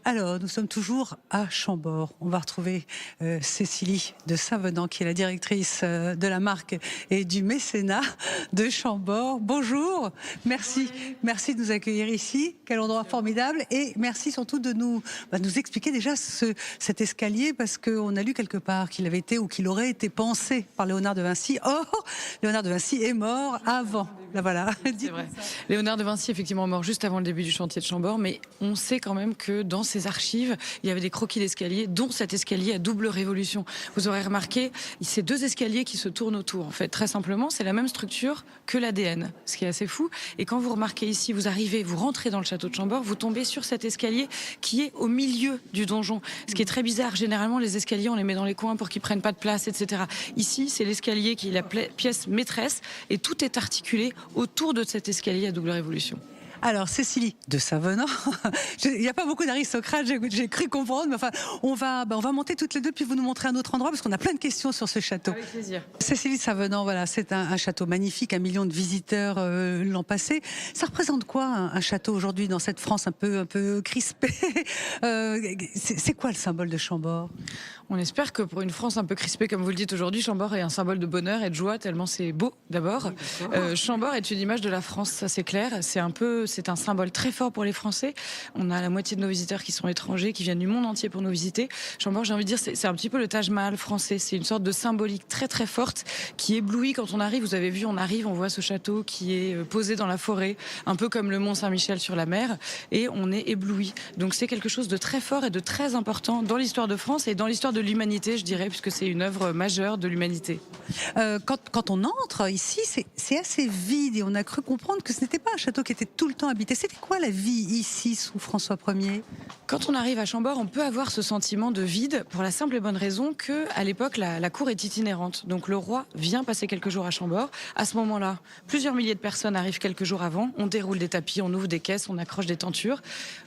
Alors, nous sommes toujours à Chambord. On va retrouver Cécilie de Savenant, qui est la directrice de la marque et du mécénat de Chambord. Bonjour, merci de nous accueillir ici. Quel endroit formidable, et merci surtout de nous expliquer déjà cet escalier, parce qu'on a lu quelque part qu'il avait été ou qu'il aurait été pensé par Léonard de Vinci. Or, Léonard de Vinci est mort avant. Là, voilà. C'est vrai. Léonard de Vinci, effectivement, mort juste avant le début du chantier de Chambord, mais on sait quand même que dans ses archives, il y avait des croquis d'escalier, dont cet escalier à double révolution. Vous aurez remarqué, c'est deux escaliers qui se tournent autour. En fait, très simplement, c'est la même structure que l'ADN, ce qui est assez fou. Et quand vous remarquez ici, vous arrivez, vous rentrez dans le château de Chambord, vous tombez sur cet escalier qui est au milieu du donjon. Ce qui est très bizarre. Généralement, les escaliers, on les met dans les coins pour qu'ils prennent pas de place, etc. Ici, c'est l'escalier qui est la pièce maîtresse, et tout est articulé autour de cet escalier à double révolution. Alors, Cécilie de Savenant, il n'y a pas beaucoup d'aristocrates, j'ai cru comprendre, mais enfin, on va monter toutes les deux, puis vous nous montrer un autre endroit, parce qu'on a plein de questions sur ce château. Avec plaisir. Cécilie de Savenant, voilà, c'est un château magnifique, 1 million de visiteurs l'an passé. Ça représente quoi, un château aujourd'hui dans cette France un peu crispée? C'est quoi le symbole de Chambord? On espère que pour une France un peu crispée, comme vous le dites aujourd'hui, Chambord est un symbole de bonheur et de joie, tellement c'est beau d'abord. Chambord est une image de la France, ça c'est clair. C'est un symbole très fort pour les Français. On a la moitié de nos visiteurs qui sont étrangers, qui viennent du monde entier pour nous visiter. Chambord, j'ai envie de dire, c'est un petit peu le Taj Mahal français. C'est une sorte de symbolique très très forte qui éblouit quand on arrive. Vous avez vu, on arrive, on voit ce château qui est posé dans la forêt, un peu comme le Mont Saint-Michel sur la mer, et on est ébloui. Donc c'est quelque chose de très fort et de très important dans l'histoire de France et dans l'histoire de l'humanité, je dirais, puisque c'est une œuvre majeure de l'humanité. Quand on entre ici, c'est assez vide, et on a cru comprendre que ce n'était pas un château qui était tout le temps habité. C'était quoi la vie ici sous François Ier? Quand on arrive à Chambord, on peut avoir ce sentiment de vide pour la simple et bonne raison que, à l'époque, la cour est itinérante. Donc le roi vient passer quelques jours à Chambord. À ce moment-là, plusieurs milliers de personnes arrivent quelques jours avant. On déroule des tapis, on ouvre des caisses, on accroche des tentures.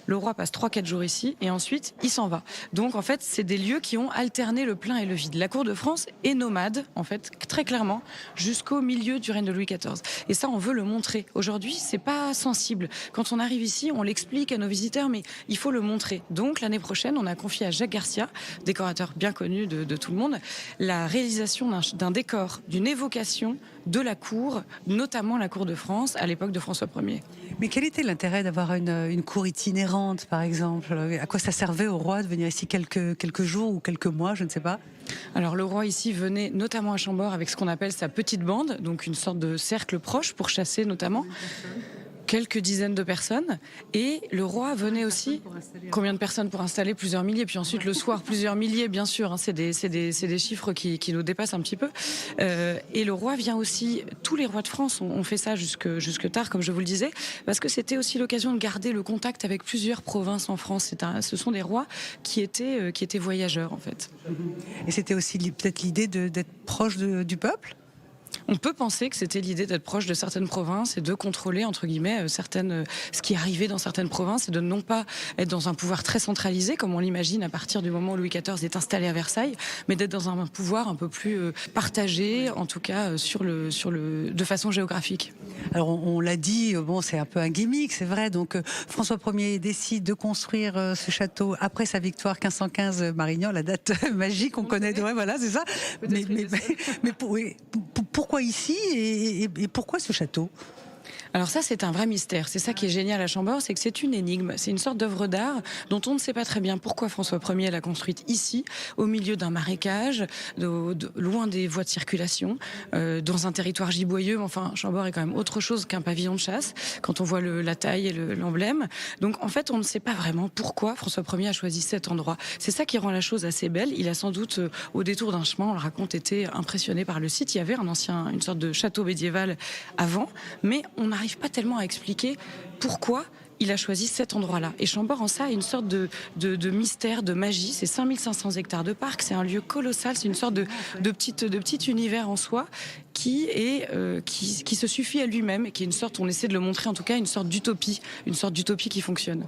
Le roi passe 3-4 jours ici et ensuite il s'en va. Donc en fait, c'est des lieux qui ont alterné le plein et le vide. La cour de France est nomade, en fait, très clairement, jusqu'au milieu du règne de Louis XIV. Et ça, on veut le montrer. Aujourd'hui, c'est pas sensible. Quand on arrive ici, on l'explique à nos visiteurs, mais il faut le montrer. Donc l'année prochaine, on a confié à Jacques Garcia, décorateur bien connu de tout le monde, la réalisation d'un décor, d'une évocation de la cour, notamment la cour de France à l'époque de François Ier. Mais quel était l'intérêt d'avoir une cour itinérante, par exemple? À quoi ça servait au roi de venir ici quelques jours ou quelques mois, je ne sais pas? Alors le roi ici venait notamment à Chambord avec ce qu'on appelle sa petite bande, donc une sorte de cercle proche pour chasser notamment. Quelques dizaines de personnes, et le roi venait aussi. Combien de personnes pour installer? Plusieurs milliers, puis ensuite le soir plusieurs milliers, bien sûr, hein, c'est des chiffres qui nous dépassent un petit peu. Et le roi vient aussi, tous les rois de France ont fait ça jusque tard, comme je vous le disais, parce que c'était aussi l'occasion de garder le contact avec plusieurs provinces en France. Ce sont des rois qui étaient voyageurs, en fait. Et c'était aussi peut-être l'idée d'être proche du peuple? On peut penser que c'était l'idée d'être proche de certaines provinces et de contrôler, entre guillemets, ce qui arrivait dans certaines provinces, et de non pas être dans un pouvoir très centralisé, comme on l'imagine à partir du moment où Louis XIV est installé à Versailles, mais d'être dans un pouvoir un peu plus partagé, en tout cas de façon géographique. Alors on l'a dit, bon, c'est un peu un gimmick, c'est vrai. Donc François Ier décide de construire ce château après sa victoire 1515 Marignan, la date magique qu'on connaît. Ouais, voilà, c'est ça. Mais pourquoi ici, et pourquoi ce château? Alors ça, c'est un vrai mystère. C'est ça qui est génial à Chambord, c'est que c'est une énigme. C'est une sorte d'œuvre d'art dont on ne sait pas très bien pourquoi François Ier l'a construite ici, au milieu d'un marécage, loin des voies de circulation, dans un territoire giboyeux. Enfin, Chambord est quand même autre chose qu'un pavillon de chasse, quand on voit la taille et l'emblème. Donc en fait, on ne sait pas vraiment pourquoi François Ier a choisi cet endroit. C'est ça qui rend la chose assez belle. Il a sans doute, au détour d'un chemin, on le raconte, été impressionné par le site. Il y avait une sorte de château médiéval avant, mais on n'arrive pas tellement à expliquer pourquoi il a choisi cet endroit-là. Et Chambord, en ça, a une sorte de mystère, de magie. C'est 5500 hectares de parc, c'est un lieu colossal, c'est une sorte de petit univers en soi qui se suffit à lui-même, et qui est une sorte, on essaie de le montrer en tout cas, une sorte d'utopie qui fonctionne.